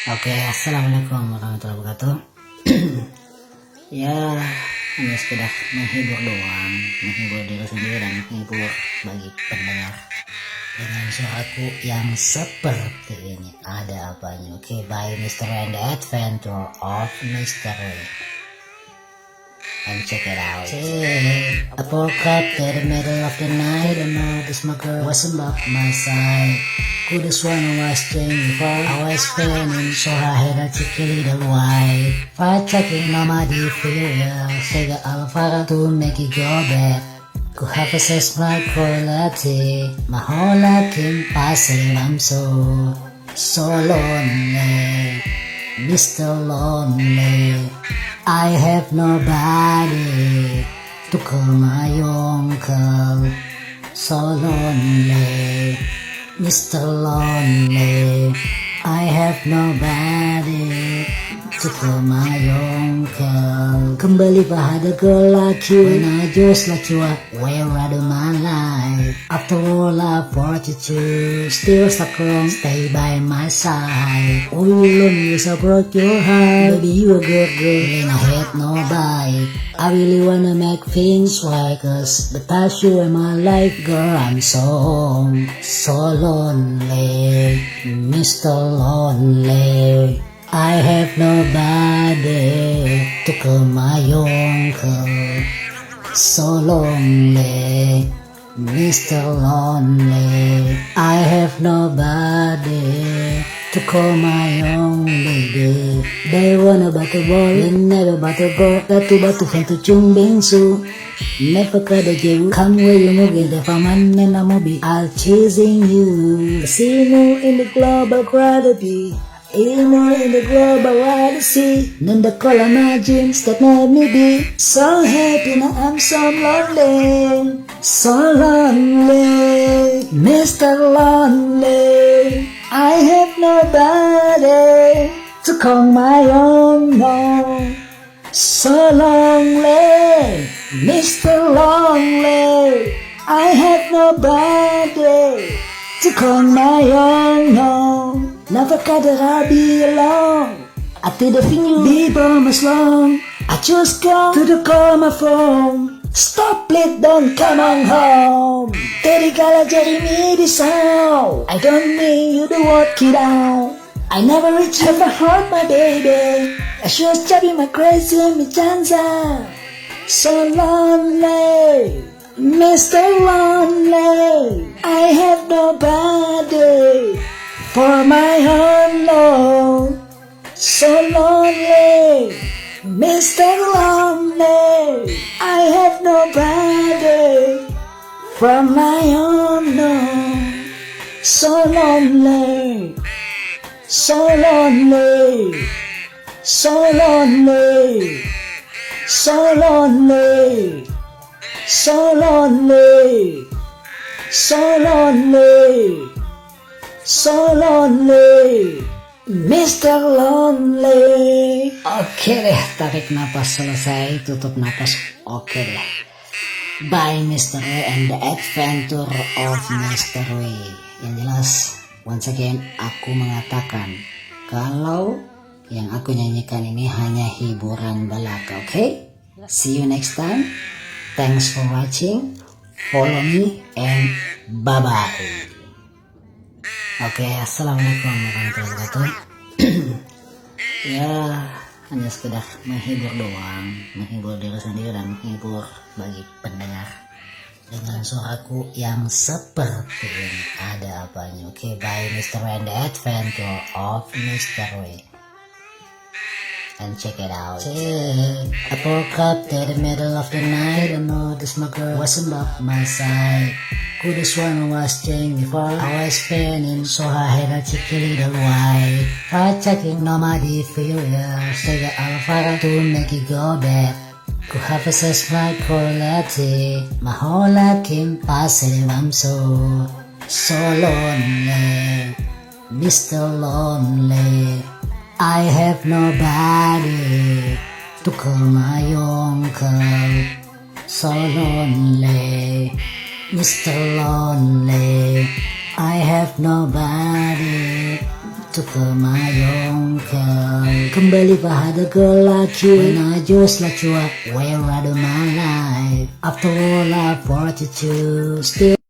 Oke, assalamualaikum warahmatullahi wabarakatuh. Ya, hanya sekedar menghibur doang, menghibur diri sendiri dan menghibur bagi pendengar dengan suaraku yang seperti ini. Ada apanya? Oke, by Mr. and the Adventure of Mr. And check it out. I woke up in the middle of the night and noticed my girl wasn't by my side. Could've sworn I was staying before I was feeling, so I had articulated why. Fight checking on my defeater, figure Alpha to make it go back. Could have assessed my quality, my whole life in passing. I'm so lonely, Mr. Lonely. I have nobody to call my uncle. So lonely, Mr. Lonely. I have nobody to call my uncle. Kembali pada girl like you, when I just let you up, where out of my life. After all I fought you to, still stuck around, stay by my side. Oh, you lonely, so broke your heart. Baby, you a good girl, and I had nobody. I really wanna make things right, cause the past you in my life, girl, I'm so lonely, Mr. Lonely. I have nobody to call my uncle. So lonely, Mr. Lonely. I have nobody to call my own lady. They wanna battle ball and never battle ball. Batu fanto chung bingsu. Never kada jauh. Come where you move in the faman and I'm be. I'll chasing you. Casino in the global gravity. Emo in the global odyssey. Nanda call my dreams that made me be so happy. Now I'm so lonely. So lonely, Mr. Lonely. I have nobody to call my own, no. So lonely, Mr. Lonely. I have nobody to call my own, no. Never could I be alone. I didn't think you'd be by my long. I just go to the call my phone. Stop it, don't come on home. Teri kala jadi midisau. I don't mean you to work it out. I never reach ever hurt my baby. I just be my crazy me chanza. So lonely, Mr. Lonely. I have nobody for my own love. So lonely, Mr. Lonely. I have nobody from my own love. So lonely, so lonely, so lonely, so lonely, so lonely, so lonely, so lonely, Mr. Lonely. Oke deh, tarik napas selesai, tutup napas. Oke deh. By Mr. and the Adventure of Mr. Yang jelas, once again aku mengatakan kalau yang aku nyanyikan ini hanya hiburan belaka. Oke? See you next time. Thanks for watching. Follow me and bye-bye. Oke, assalamualaikum warahmatullahi wabarakatuh. Ya, hanya sekedar menghibur doang, menghibur diri sendiri dan menghibur bagi pendengar dengan suaraku yang seperti ini. Ada apanya? Oke, by Mr. and the Adventure of Mr. And check it out. I woke up in the middle of the night and noticed my girl wasn't by my side. Could've sworn I was staying before I was feeling, so I had articulated why. Fight checking on my defeater, figure Alpha to make it go back. Could have assessed my quality, my whole life in passing. I'm so lonely, Mr. Lonely. I have nobody to call my uncle. So lonely, Mr. Lonely. I have nobody took my uncle. Kembali pada girl like you, when I just let you up, where I do my life. After all, I'm 42, still